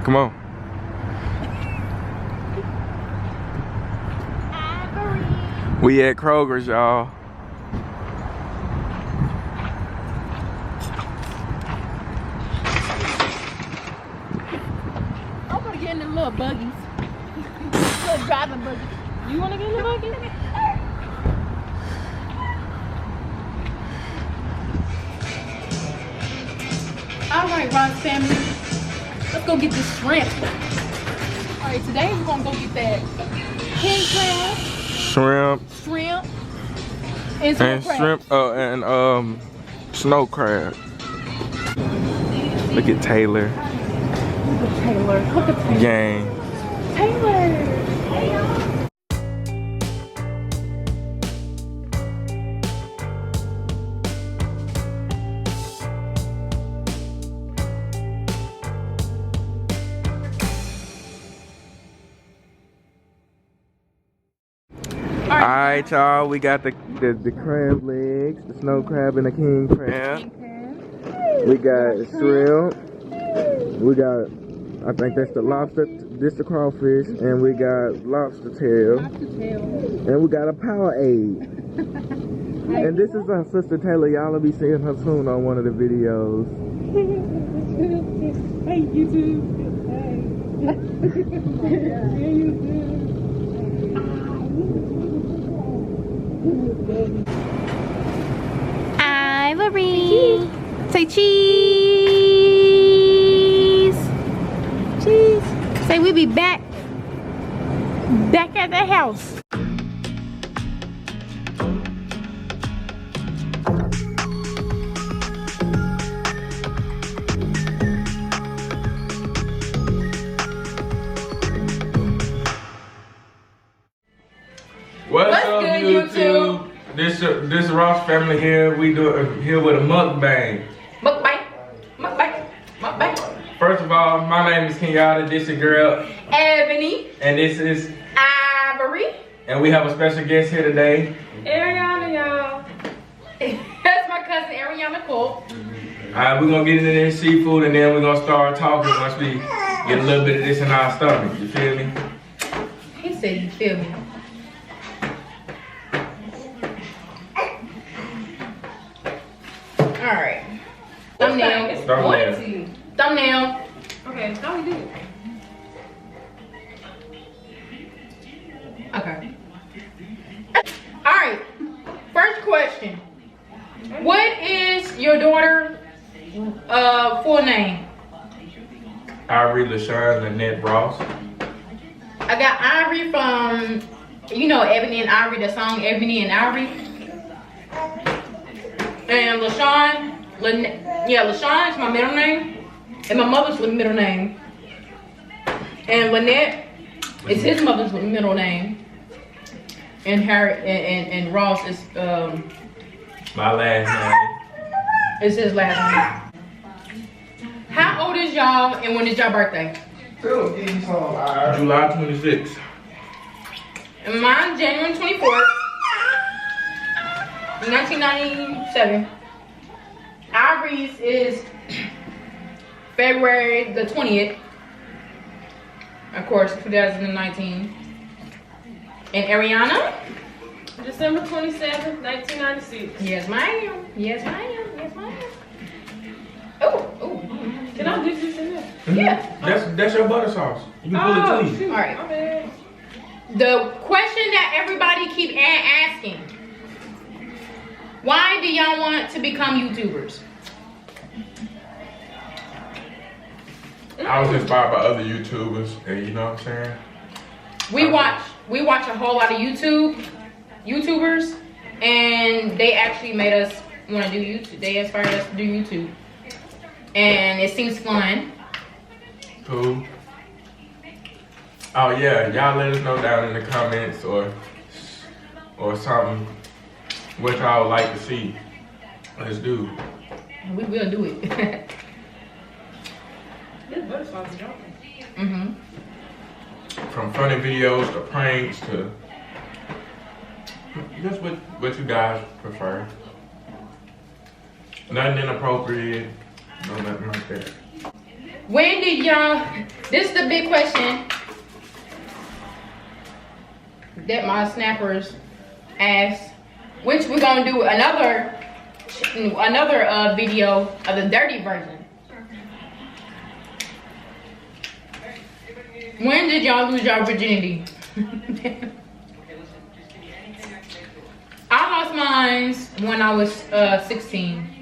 Come on. We at Kroger's, y'all. I'm gonna get in them little buggies. Little driving buggies. You wanna get in the buggy? Alright, Ron's family. Let's go get this shrimp. Alright, today we're gonna go get that king crab. Shrimp. And And shrimp. And snow crab. Look at Taylor. Look at Taylor. Gang. Taylor. Alright, y'all, we got the crab legs, the snow crab and the king crab. We got shrimp. We got, I think that's the lobster, this the crawfish, and we got lobster tail. And we got a Powerade. And this is our sister Taylor. Y'all will be seeing her soon on one of the videos. Hey, YouTube. Hey. Ivory. Say cheese. Cheese. Say we'll be back at the house. What's up, YouTube? This Ross family here. We here with a mukbang. Mukbang. First of all, my name is Kenyatta. This is girl Ebony. and this is Ivory. and we have a special guest here today. Ariyana, y'all. That's my cousin Ariyana Cole. Alright, we're gonna get into this seafood and then we're gonna start talking once we get a little bit of this in our stomach. You feel me? He said you feel me. Alright. Thumbnail. Thumbnail. Okay, how we do it? Okay. Alright. First question. What is your daughter's full name? Ivory LaShawn Lynette Ross. I got Ivory from, you know, Ebony and Ivory, the song Ebony and Ivory. And LaShawn, LaShawn is my middle name. And my mother's middle name. And Lynette is his mother's middle name. And and Ross is My last name. It's his last name. How old is y'all and when is y'all birthday? July 26th. And mine's January 24th, 1997. Ivory's is February the 20th. Of course, 2019. And Ariyana? December 27th, 1996. Yes, ma'am. Yes, ma'am. Yes, ma'am. Oh. Can I do this in there? Yeah. That's your butter sauce. You can pull it clean. Shoot. All right. My bad. The question that everybody keep asking: why do y'all want to become YouTubers? I was inspired by other YouTubers, and you know what I'm saying? We watch a whole lot of YouTubers, and they actually made us want to do YouTube. They inspired us to do YouTube, and it seems fun. Cool. Oh yeah, y'all let us know down in the comments or something what y'all would like to see. Let's do. We will do it. This butter sauce is jumping. From funny videos to pranks to just what you guys prefer. Nothing inappropriate, no nothing like that. When did y'all? This is the big question that my snappers asked. Which we're gonna do another video of the dirty version. When did y'all lose your virginity? I lost mine when I was 16.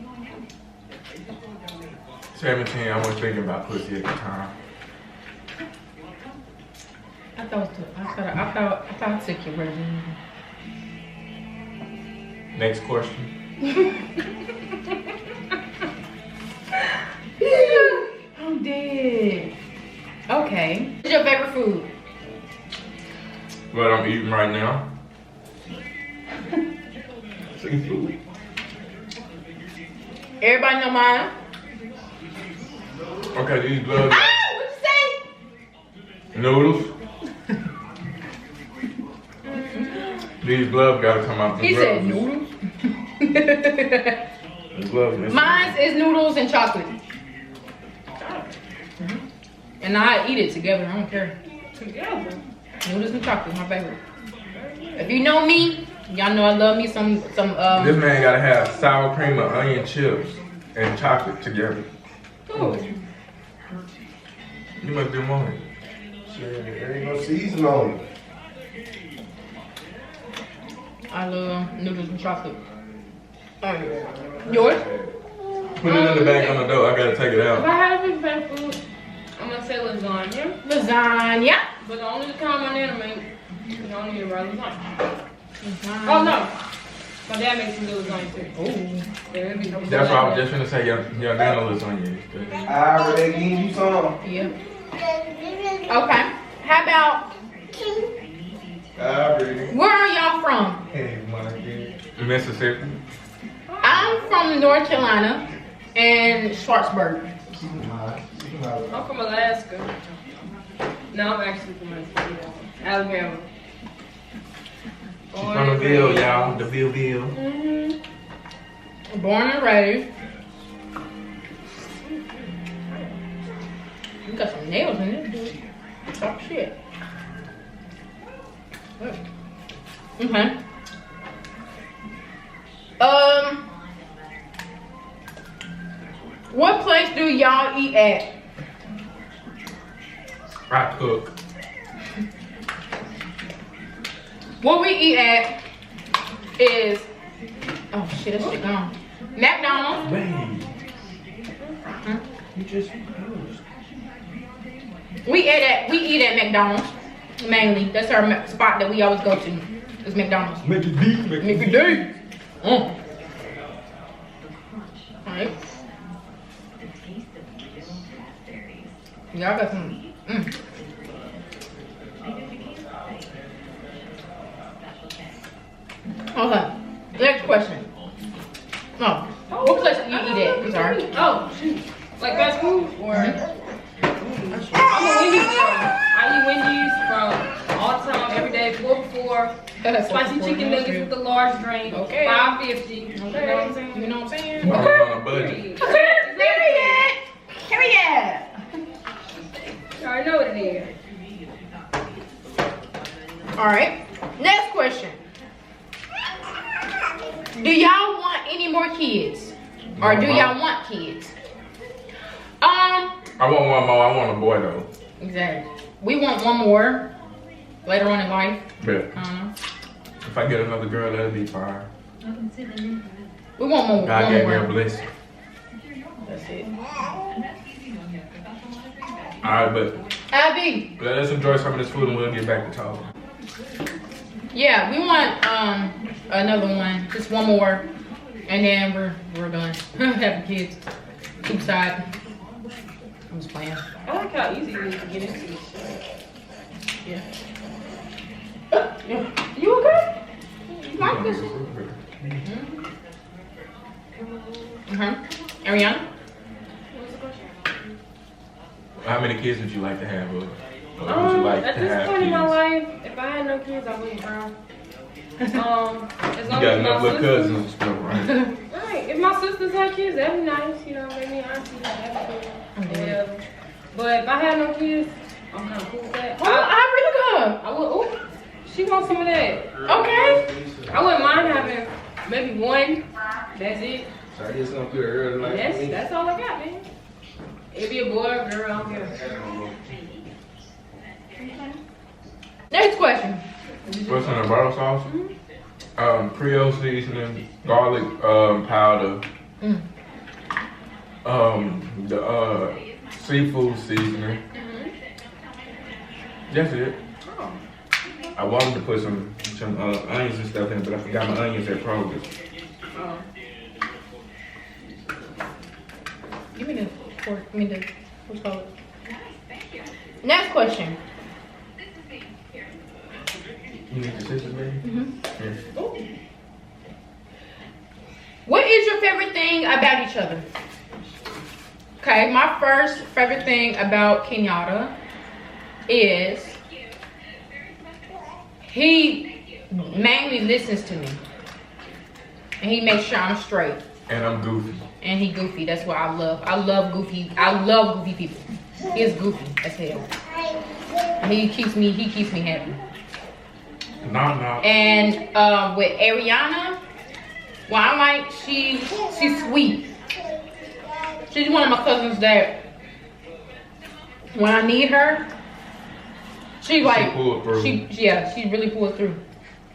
17, I wasn't thinking about pussy at the time. I thought I took your virginity. Next question. I'm dead. Okay. What's your favorite food? What I'm eating right now. Seafood. Everybody know mine? Okay, these gloves. Ah, what you say? Noodles. These gloves gotta come out. He said noodles. The gloves. Mine is noodles and chocolate. And I eat it together. I don't care. Together. Noodles and chocolate, my favorite. If you know me, y'all know I love me some. This man gotta have sour cream and onion chips and chocolate together. Ooh. You must be on it. Shit, there ain't no season on it. I love noodles and chocolate. Yours? Put it in the bag on the door. I gotta take it If out. I had a big fat food, I'm gonna say lasagna. Lasagna. But the only kind my nana make, you don't need to write lasagna. Oh no. My dad makes some good lasagna too. Oh. Yeah, it'd be no That's why I was just gonna say your nana lasagna. I already gave you some. Yeah. Okay. How about where are y'all from? Mississippi. I'm from North Carolina and Schwartzburg. I'm from Alaska. No, I'm actually from Alabama. She's from the Ville, y'all. The Ville. Born and raised. You got some nails in this, dude. Talk shit. Okay. What place do y'all eat at? I cook. What we eat at is, oh shit, that shit gone. McDonald's. Wait. Huh? You just We eat at McDonald's mainly. That's our spot that we always go to. Is McDonald's. make it deep. Make it deep. Alright. Y'all got some. Okay. Next question. No. What place do you eat at? I'm sorry. Oh, shoot. Like fast food? Or? I'm a Wendy's girl. I eat Wendy's from all the time, every day, 4 for 4. Spicy chicken nuggets with the large drink. Okay. $5.50. You know what I'm saying? You know what I'm saying? I'm on a budget. Period. Period. You already know what it is. Alright. Next question. Do y'all want any more kids? Or do y'all want kids? I want one more. I want a boy though. Exactly. We want one more later on in life. But if I get another girl, that'll be fine. We want more. God one gave me a more. blessing. That's it. Alright, but Abby. let's enjoy some of this food and we'll get back to talking. Yeah, we want another one. Just one more. And then we're done. Having kids. Keep side. I'm just playing. I like how easy it is to get into this shit. Yeah. You okay? You like this shit? Ariyana? What's the question? How many kids would you like to have? Or would you like At to this have point in my kids? life, if I had no kids, I wouldn't drown. As You long got as enough my little sisters, cousins and stuff, right? right? If my sisters had kids, that'd be nice. You know, maybe auntie, that'd be cool. I'm dead. Whatever. But if I had no kids, I'm kind of cool with that. I really good. I would. Oh, she wants some of that. Okay. I wouldn't mind having maybe one. That's it. So I just gonna put it early like That's all I got, man. It'd be a boy or a girl, I don't care. Next question. What's in the butter sauce? Creole seasoning, garlic powder, the seafood seasoning. That's it. Oh. I wanted to put some onions and stuff in, but I forgot my onions at Kroger's. Oh. Give me the fork. Give me the, what's called it? Next question. You need the scissors, maybe? Yeah. Ooh. What is your favorite thing about each other? Okay, my first favorite thing about Kenyatta is he mainly listens to me. And he makes sure I'm straight. And I'm goofy. And he goofy. That's what I love. I love goofy people. He is goofy as hell. And he keeps me happy. Nah. And with Ariyana, well, I like she's sweet. She's one of my cousins that when I need her, she pull through. She really pulls through.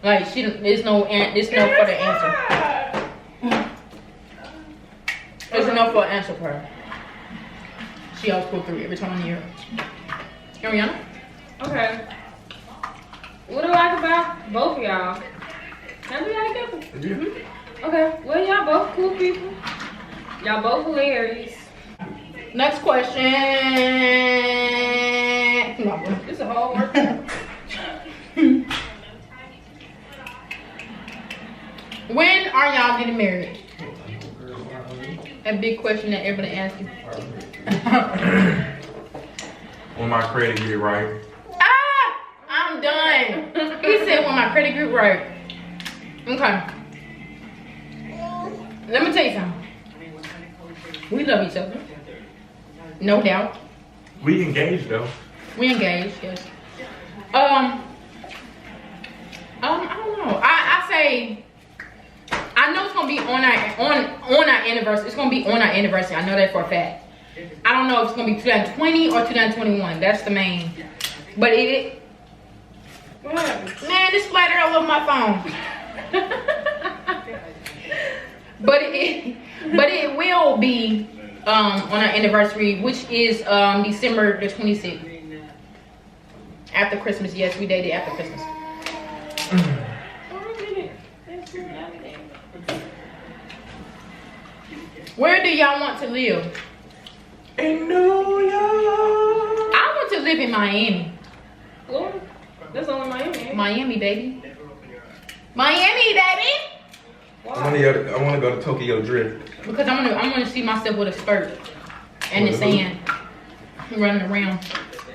Like there's no further answer. There's no further answer for her. She always pulls through every time I need her. Ariyana? Okay. What do I like about both of y'all? Can we all together? Yeah. Okay. Well, y'all both cool people. Y'all both hilarious. Next question. No, this is a whole work. When are y'all getting married? A big question that everybody asks you. When my credit get right. I'm done. He said when my credit get right. Okay. Let me tell you something. We love each other. No doubt. We engaged though. We engaged, yes. I don't know. I say I know it's gonna be on our anniversary. It's gonna be on our anniversary. I know that for a fact. I don't know if it's gonna be 2020 or 2021. That's the main. But What happened? man, this splattered all over my phone. but it will be on our anniversary, which is December the 26th. After Christmas, yes, we dated after Christmas. Where do y'all want to live? In New York. I want to live in Miami. Florida? That's only Miami. Miami, baby. Miami, baby. I want to go to Tokyo Drift. Because I want to see myself with a skirt and the sand running around.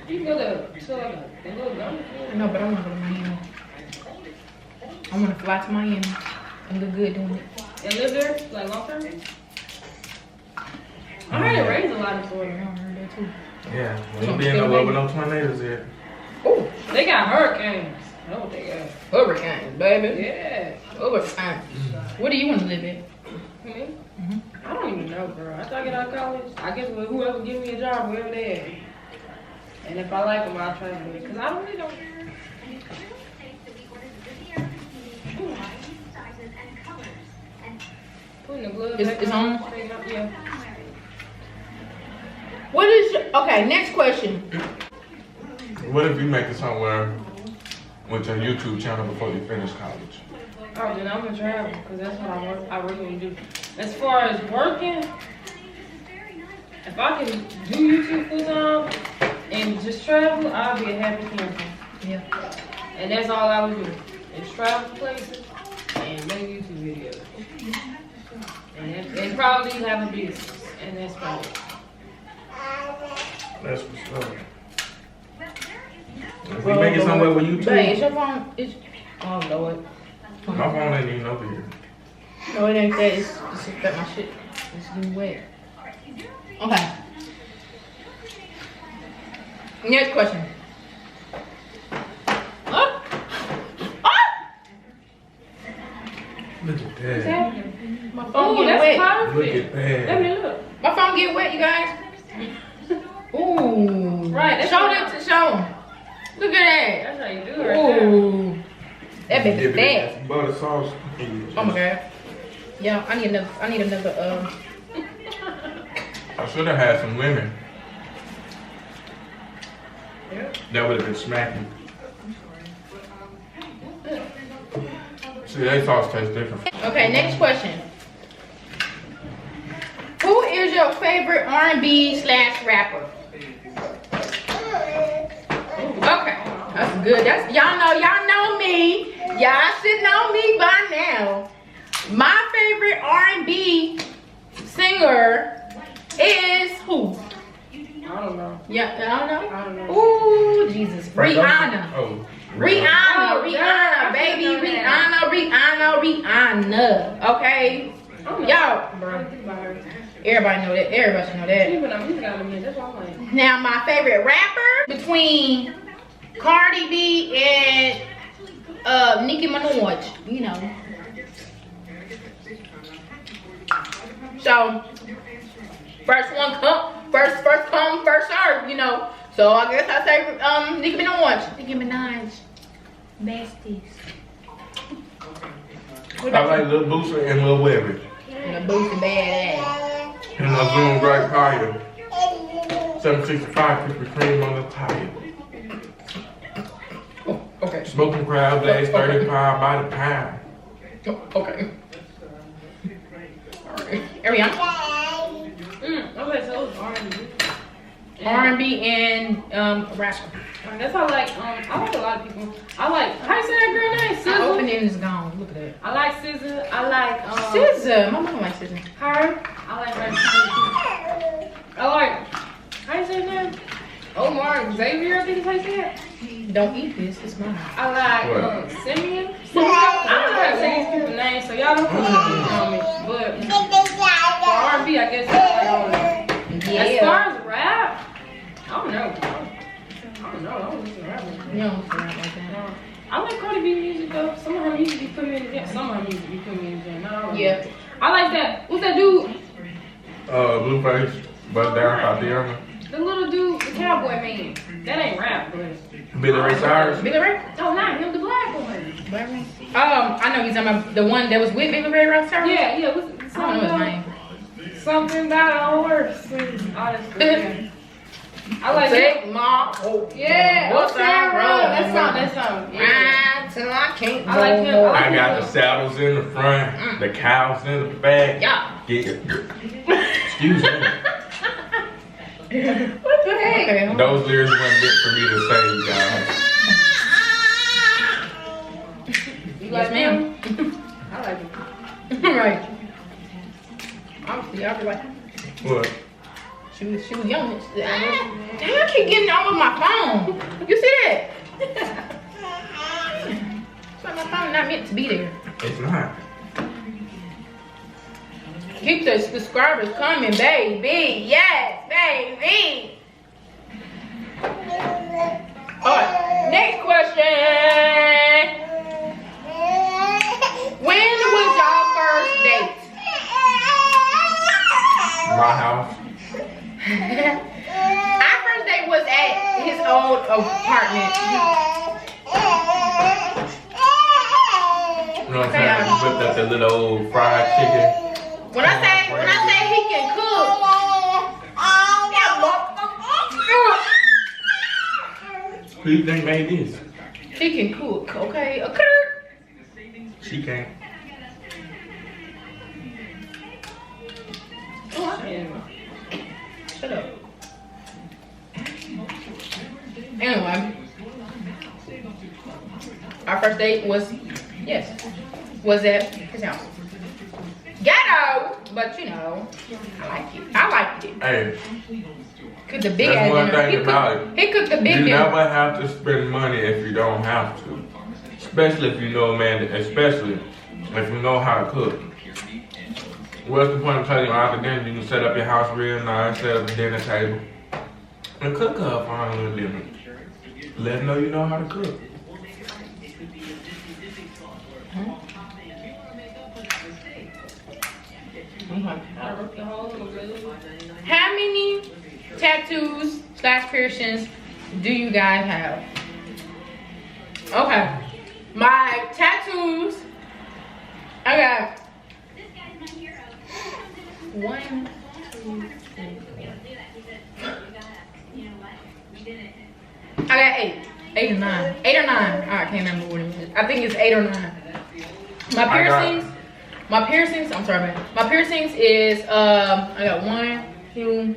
You go to like a little gun. No, but I want to go to Miami. I want to fly to Miami and look good doing it. And live there like long term. I heard it rains a lot in I Florida. heard that too. Yeah, we ain't being no with no tornadoes yet. Oh, They got hurricanes. I know what they got. hurricanes, baby. Yeah. Hurricanes. Where do you want to live at? Me? I don't even know, bro. After I get out of college, I guess with whoever give me a job, wherever they at. And if I like them, I'll try to do it. Because I don't really don't. Putting the blood back It's on? Yeah. What is your, okay, next question. What if you make it somewhere with your YouTube channel before you finish college? Oh, then I'm gonna travel because that's what I really want to do. As far as working, if I can do YouTube full time and just travel, I'll be a happy camper. Yeah. And that's all I would do. Is travel places and make YouTube videos. And probably have a business. And that's probably it. That's what's up. If we make it somewhere with YouTube, Babe, is your phone? Oh, Lord. my phone ain't even over here. No, it ain't that. It's that my shit. It's getting wet. Okay. Next question. Oh. Look at What's that. happening? My phone Oh, get that's wet. perfect. Look at that. Let me look. My phone get wet, you guys. Ooh. Right, that's Show what that to show 'em. Look at That's how you do it that. right there. Ooh. That baby Give it fat. that butter sauce. Oh my god. Yeah, I need another I should have had some lemon. Yep. That would have been smacking. See, that sauce tastes different. Okay, next question. Who is your favorite R&B/rapper? Okay, that's good. That's y'all know me. Y'all should know me by now. My favorite R&B singer is who? I don't know. Yeah, I don't I don't know. know. Ooh, Jesus, Rihanna. Oh. Rihanna, baby, Rihanna. Okay, y'all. Everybody know that. Everybody should know that. People know music out of me. That's what I'm like. Now, my favorite rapper between Cardi B and Nicki Minaj, you know. So, first come, first serve, you know. So I guess I say Nicki Minaj. Nicki Minaj, besties. What I about like Lil Boosie and Lil Webby. you? The Boosie badass. And a Zoom Bright Fire. 765 Krispy Kreme on the tire. Oh, okay. Smoking crab legs, 35 by the pound. Oh, okay. Alright. Ariana. Okay, so it's R&B. R&B and rapper. That's how I like a lot of people. I like, how you say that girl name? The SZA? opening is gone. Look at that. I like SZA. I like SZA. My mom likes SZA. her. I like her too. I like, how you say his name? Omar Xavier, I think is how you say it. Don't eat this. It's mine. I like What? Simeon. I don't know how to say these people's names, so y'all don't put on me. But for R&B, I guess I like all of them. As far as rap, I don't know. I don't listen to rap. You don't listen to rap like that. I like Cardi B music though. Some of her music be putting me in the gym. Some of her music be putting me in the gym. No, Yeah. I like that. What's that dude? Blueface, Bust Down, Ariyana. The little dude, the cowboy man. That ain't rap, but Billy Ray Cyrus. Billy Ray? no, not him. The black one. Black Ray? I know he's talking about the one that was with Billy Ray Ross. Yeah. I don't know his name. Something about a horse. All this stuff. I like that. Take my hope. Yeah. What's that road? That song. Yeah. Ride till I can't I like no him. more. I got the saddles in the front, the cows in the back. Yeah. Excuse me. What the heck? Okay. Those lyrics weren't meant for me to say, guys. You Yes, like ma'am. him? I like him. Right. Obviously, I'll be like, What? she was young. Damn, I keep getting all over my phone. You see that? It's like my phone not meant to be there. It's not. Keep the subscribers coming, baby. Yes, baby. Alright, next question. When was y'all first date? My house. Our first date was at his old apartment. You know what I'm saying? We whipped up the little old fried chicken. When I say he can cook, Who you think made this? he can cook, okay? She can't. Shut up. Anyway, our first date was at his house. Ghetto, but you know, I liked it. Hey, Cooked the big that's ass one dinner. thing about it. He cooked the big You dinner. never have to spend money if you don't have to. Especially if you know a man, especially if you know how to cook. What's the point of telling you after dinner? You can set up your house real nice, set up a dinner table. You And cook her for a little dinner. Let them know you know how to cook. How many tattoos / piercings do you guys have? Okay. My tattoos, I got 1, 2, 3, 4. I got 8. 8 or 9. 8 or 9. I can't remember what it is. I think it's 8 or 9. My piercings, I'm sorry, man. My piercings is, I got 1, 2,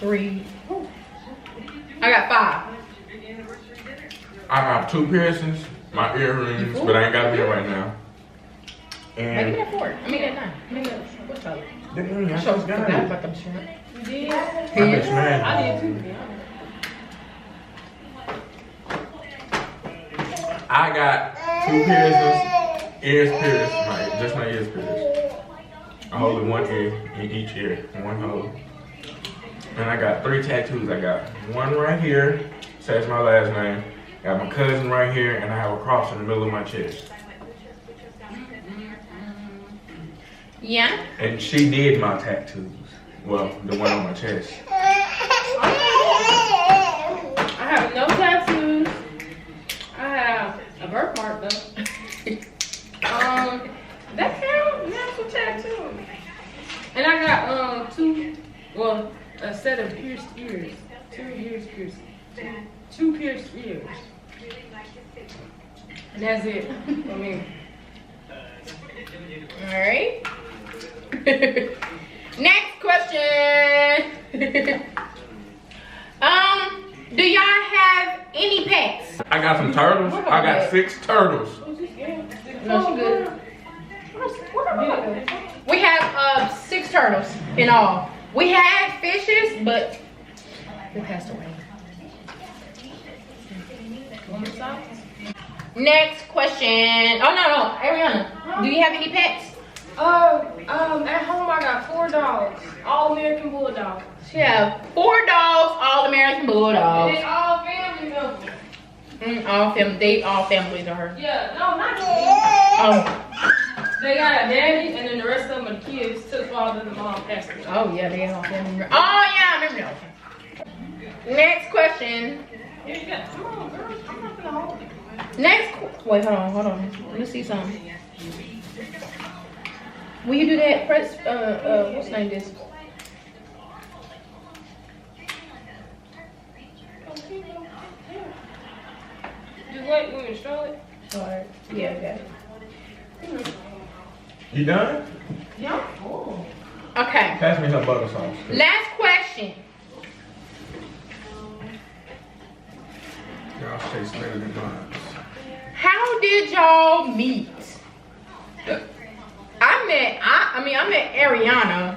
3. I got 5. I have 2 piercings, my earrings, but I ain't got them right now. Maybe And at 4. I mean at 9. Maybe at what's up? I I just got forgot it. about them shrimp. You did? I've been smashing. I did too, to be honest. I got 2 piercings, ears pierced, just my ears pierced. I hold in 1 ear in each ear, 1 hole. And I got 3 tattoos. I got 1 right here, says my last name. Got my cousin right here, and I have a cross in the middle of my chest. Yeah. And she did my tattoos. Well, the one on my chest. I have no tattoos. I have a birthmark though. That count? Yeah, some tattoos. And I got 2, well, a set of pierced ears. 2 ears pierced. 2 pierced ears. And that's it. I mean, All right. Next question. Do y'all have any pets? I got some turtles. I got 6 turtles. No, she good. We have 6 turtles in all. We had fishes, but they passed away. Next question. Oh no, Ariana. Do you have any pets? at home I got 4 dogs, all American Bulldogs. She have 4 dogs, all American Bulldogs. They all family members. They all families are her. Yeah, no, not kids. Oh, They got a daddy, and then the rest of them are the kids. Took father and mom passed away. oh yeah, they all family members. Oh yeah, I remember that. Next question. Here you go. Come on, girl. I'm not gonna hold it. Wait, hold on. Let me see something. Will you do that? Press, what's the name of this? Just wait when you stroll it. Sorry. Yeah, okay. You done? Yeah. Oh. Okay. Pass me some butter sauce. Last question. Y'all taste better than mine. How did y'all meet? I met Ariyana.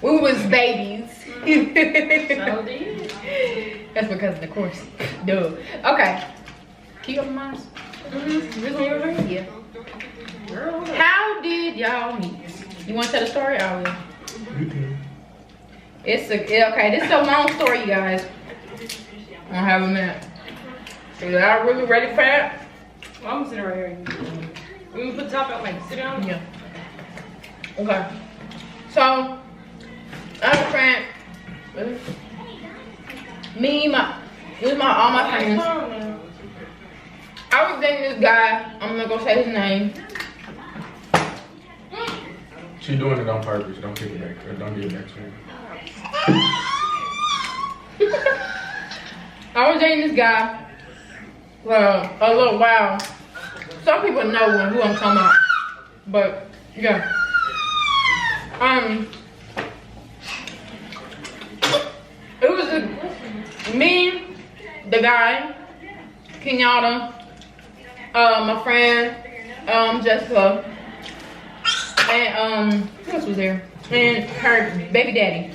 We was babies. So did. That's because of the course. Duh. Okay. Keep up mine. This one yours, right? Yeah. Girl. How did y'all meet? You want to tell the story? I will. You can. Okay. This is a long story, you guys. I don't have a minute. So y'all really ready for that? Well, I'm gonna sit right here. We can put the top out, like sit down. Yeah. Okay. So, I have a friend. Really? All my friends. I was dating this guy. I'm not gonna say his name. She doing it on purpose. Don't kick it back. Or don't get it back to her. I was dating this guy for a little while. Some people know who I'm talking about, but yeah. It was me, the guy, Kenyatta, my friend, Jessica, and who else was there? And her baby daddy.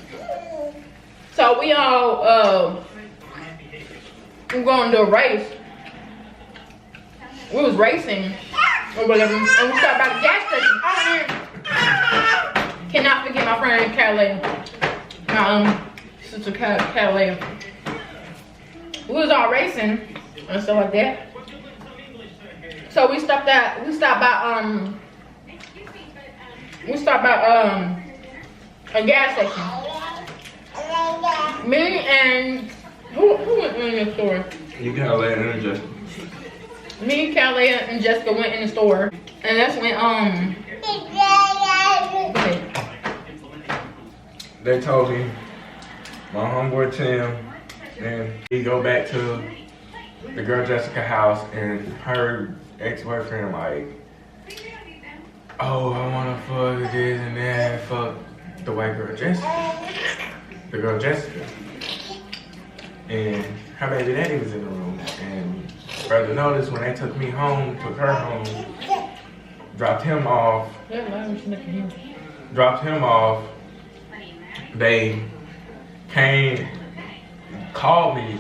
So we all we're going to do a race. We was racing or whatever, and we stopped by the gas station. Cannot forget my friend Calais. My sister Calais. We was all racing and stuff like that. So we stopped by a gas station. Me and who went in the store? You got Elaine and Jessica. Me, Calais, and Jessica went in the store, and that's when they told me my homeboy Tim and he go back to the girl Jessica house, and her ex-boyfriend like, oh, I wanna fuck this and that, fuck the white girl Jessica, the girl Jessica, and her baby daddy was in the room. And further notice, when they took me home, took her home, dropped him off, they came, called me,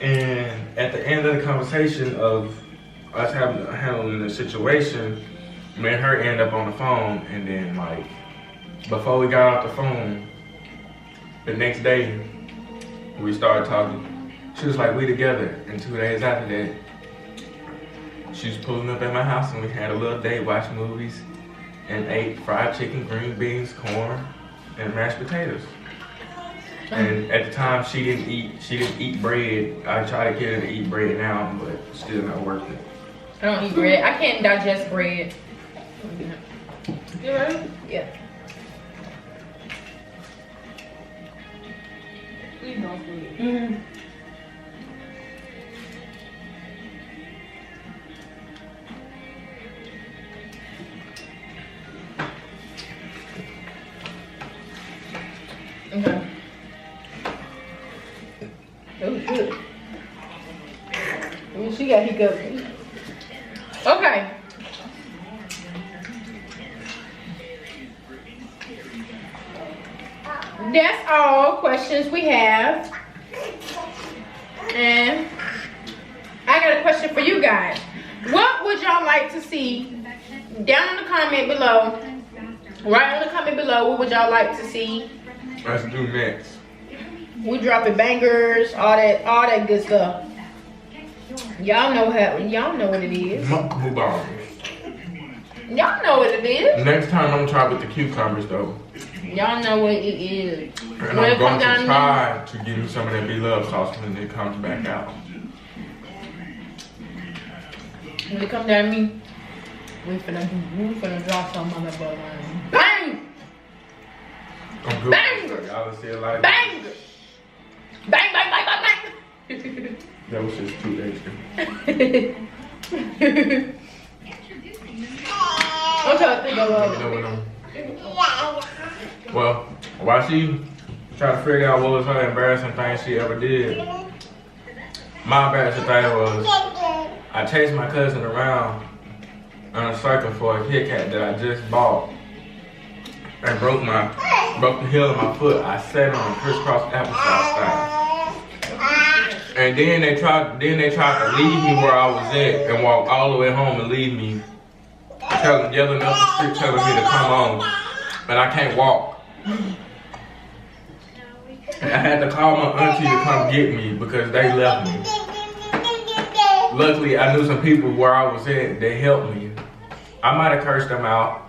and at the end of the conversation of us handling the situation, me and her end up on the phone, and then like, before we got off the phone, the next day, we started talking. She was like, we together, and 2 days after that, she was pulling up at my house and we had a little date, watched movies, and ate fried chicken, green beans, corn, and mashed potatoes. And at the time, she didn't eat bread. I try to get her to eat bread now, but still not working. I don't eat bread. I can't digest bread. You ready? Yeah. Please don't sleep. Mm-hmm. Okay. That was good. Ooh, she got hiccups. Okay. That's all questions we have. And I got a question for you guys. What would y'all like to see? Down in the comment below. Right in the comment below, what would y'all like to see? Let's do next. We dropping bangers, all that good stuff. Y'all know what it is. Mukbang. Y'all know what it is. Next time I'm gonna try with the cucumbers though. Y'all know what it is. And I'm going to try to give me some of that beloved sauce when it comes back out. When it comes down to me, we finna drop some on the butter. Bang! I'm good. Bangers! Y'all see a lot of Bangers! Bang, bang, bang, bang, bang! That was just too extra. I'm trying to think of Well, while she trying to figure out what was her embarrassing thing she ever did, my embarrassing thing was I chased my cousin around on a circle for a Kit Kat that I just bought and broke the heel of my foot. I sat on a crisscross applesauce thing. And then they tried to leave me where I was at and walk all the way home and leave me, yelling up the street telling me to come on, and I can't walk. And I had to call my auntie to come get me because they left me. Luckily, I knew some people where I was at. They helped me. I might have cursed them out,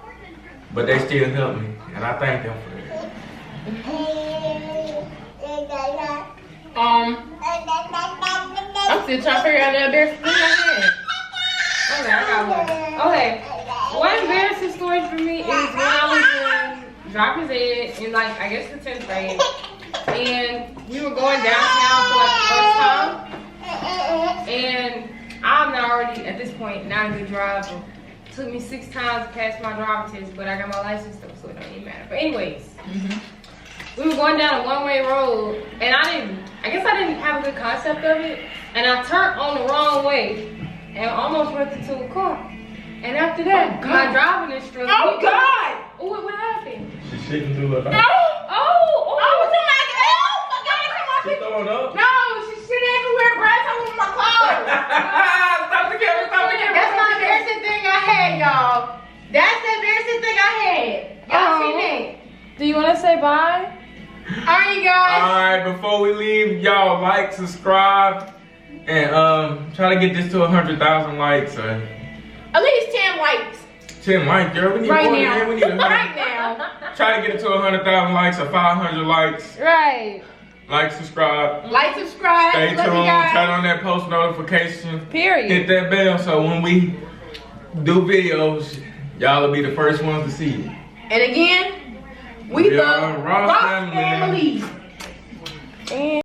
but they still helped me, and I thank them for that. I'm still trying to figure out that embarrassing thing I had. Okay, I got one. Okay, one embarrassing story for me is when I was in driver's ed in like, I guess the 10th grade. And we were going downtown for like the first time. And I'm not already, at this point, not a good driver. It took me 6 times to pass my driver's test, but I got my license though, so it don't even matter. But anyways, we were going down a one-way road, and I guess I didn't have a good concept of it. And I turned on the wrong way and almost went into a car. And after that, my driving instructor. Oh God! What happened? She's sitting through it. Oh! Oh! Oh my God! She's throwing up? No, she's shit everywhere, grass all over my clothes. Stop the camera, stop the camera. That's my embarrassing thing I had, y'all. That's the embarrassing thing I had. Y'all seen that? you want to say bye? Alright, guys. Alright, before we leave, y'all like, subscribe, and try to get this to 100,000 likes. At least 10 likes. 10 likes, girl. We need Right more than now. that. We need 100. Right now. Try to get it to 100,000 likes or 500 likes. Right. Like, subscribe. Like, subscribe. Stay Love tuned. you guys. Turn on that post notification. Period. Hit that bell so when we do videos, y'all will be the first ones to see it. And again, we We love are Ross Ross family. family.